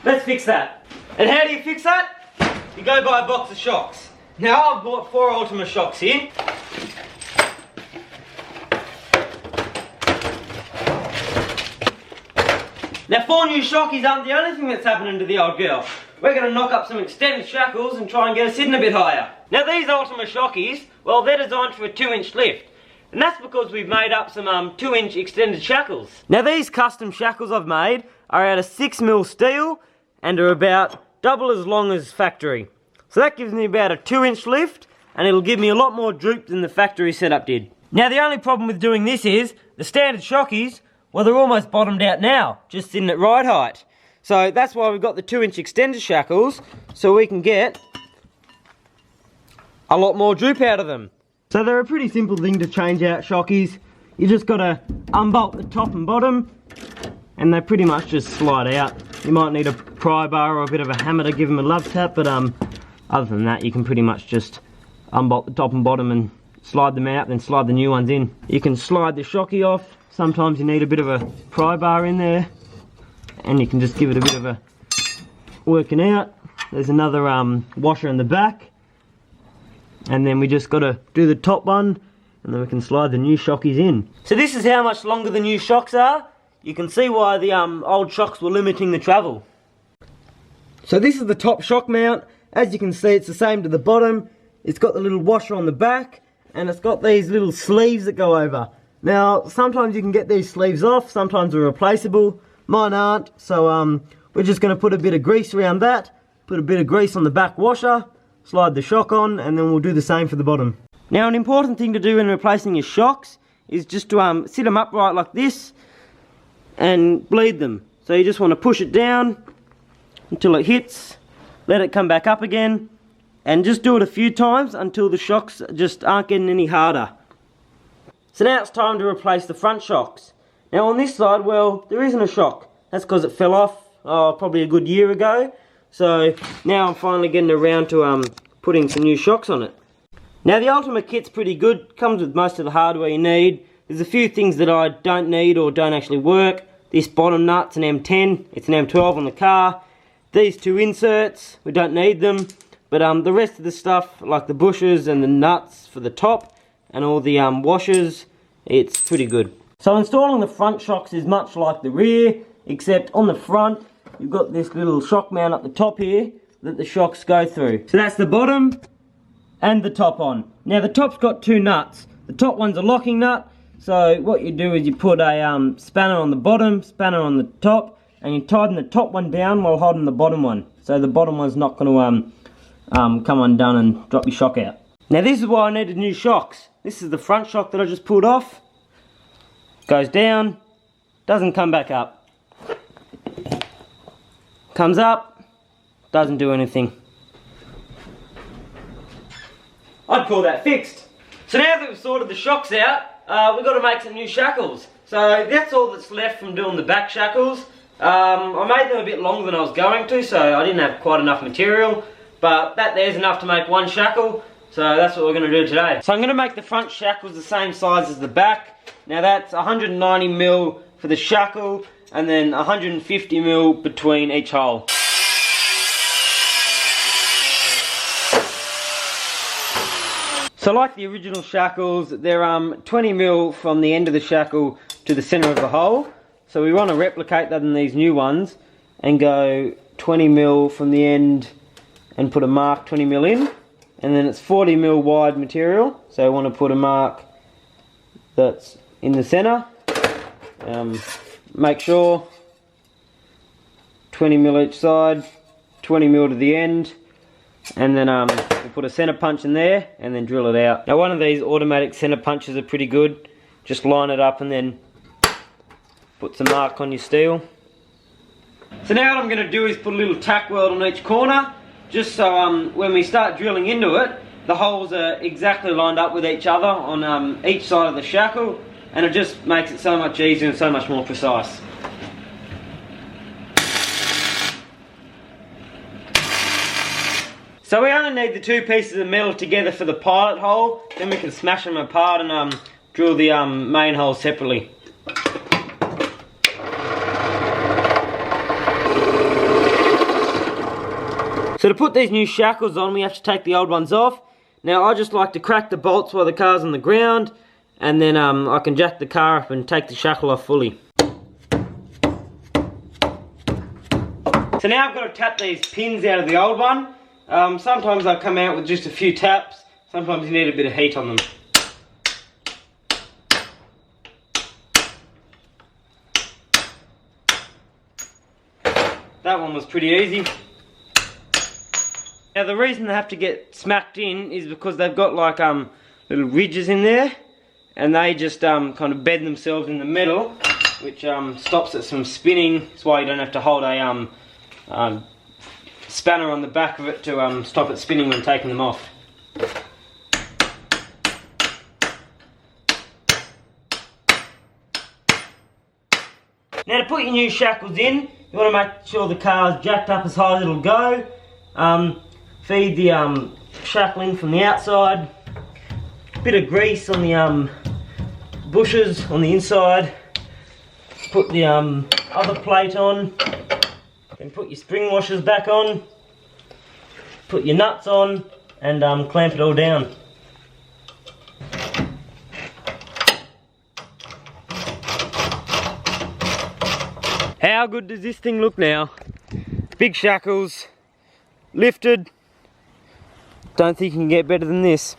let's fix that. And how do you fix that? You go buy a box of shocks. Now I've bought 4 Ultima shocks here. Now 4 new shockies aren't the only thing that's happening to the old girl. We're going to knock up some extended shackles and try and get her sitting a bit higher. Now these Ultima shockies, well, they're designed for a 2-inch lift. And that's because we've made up some 2-inch extended shackles. Now these custom shackles I've made are out of 6mm steel and are about double as long as factory. So that gives me about a 2-inch lift, and it'll give me a lot more droop than the factory setup did. Now the only problem with doing this is, the standard shockies, well, they're almost bottomed out now, just sitting at ride height. So that's why we've got the 2-inch extended shackles, so we can get a lot more droop out of them. So they're a pretty simple thing to change out shockies. You just gotta unbolt the top and bottom, and they pretty much just slide out. You might need a pry bar or a bit of a hammer to give them a love tap, but other than that, you can pretty much just unbolt the top and bottom and slide them out, then slide the new ones in. You can slide the shocky off. Sometimes you need a bit of a pry bar in there, and you can just give it a bit of a working out. There's another washer in the back, and then we just got to do the top one, and then we can slide the new shockies in. So this is how much longer the new shocks are. You can see why the old shocks were limiting the travel. So this is the top shock mount. As you can see, it's the same to the bottom. It's got the little washer on the back, and it's got these little sleeves that go over. Now, sometimes you can get these sleeves off, sometimes they're replaceable. Mine aren't, so we're just going to put a bit of grease around that, put a bit of grease on the back washer, slide the shock on, and then we'll do the same for the bottom. Now, an important thing to do in replacing your shocks is just to sit them upright like this and bleed them. So you just want to push it down until it hits, let it come back up again, and just do it a few times until the shocks just aren't getting any harder. So now it's time to replace the front shocks. Now on this side, well, there isn't a shock. That's because it fell off probably a good year ago. So now I'm finally getting around to putting some new shocks on it. Now the Ultima kit's pretty good, comes with most of the hardware you need. There's a few things that I don't need or don't actually work. This bottom nut's an M10, it's an M12 on the car. These 2 inserts, we don't need them. But the rest of the stuff, like the bushes and the nuts for the top and all the washers, it's pretty good. So installing the front shocks is much like the rear, except on the front, you've got this little shock mount at the top here that the shocks go through. So that's the bottom and the top on. Now the top's got 2 nuts. The top one's a locking nut, so what you do is you put a spanner on the bottom, spanner on the top, and you tighten the top one down while holding the bottom one. So the bottom one's not going to come undone and drop your shock out. Now this is why I needed new shocks. This is the front shock that I just pulled off. Goes down, doesn't come back up. Comes up, doesn't do anything. I'd call that fixed. So now that we've sorted the shocks out, we've got to make some new shackles. So that's all that's left from doing the back shackles. I made them a bit longer than I was going to, so I didn't have quite enough material. But that there's enough to make 1 shackle, so that's what we're going to do today. So I'm going to make the front shackles the same size as the back. Now that's 190mm for the shackle, and then 150mm between each hole. So like the original shackles, they're 20mm from the end of the shackle to the centre of the hole. So we want to replicate that in these new ones and go 20mm from the end and put a mark 20mm in, and then it's 40mm wide material, so I want to put a mark that's in the centre. Make sure 20mm each side, 20mm to the end, and then we put a centre punch in there and then drill it out. Now one of these automatic centre punches are pretty good. Just line it up and then put some mark on your steel. So now what I'm going to do is put a little tack weld on each corner, just so when we start drilling into it, the holes are exactly lined up with each other on each side of the shackle, and it just makes it so much easier and so much more precise. So we only need the 2 pieces of metal together for the pilot hole, then we can smash them apart and drill the main hole separately. So to put these new shackles on, we have to take the old ones off. Now I just like to crack the bolts while the car's on the ground, and then I can jack the car up and take the shackle off fully. So now I've got to tap these pins out of the old one. Sometimes I come out with just a few taps, sometimes you need a bit of heat on them. That one was pretty easy. Now the reason they have to get smacked in is because they've got like little ridges in there, and they just kind of bend themselves in the metal, which stops it from spinning. That's why you don't have to hold a spanner on the back of it to stop it spinning when taking them off. Now to put your new shackles in, you want to make sure the car's jacked up as high as it'll go. Feed the shackle in from the outside. Bit of grease on the bushes on the inside. Put the other plate on. Then put your spring washers back on. Put your nuts on and clamp it all down. How good does this thing look now? Big shackles, lifted. Don't think you can get better than this.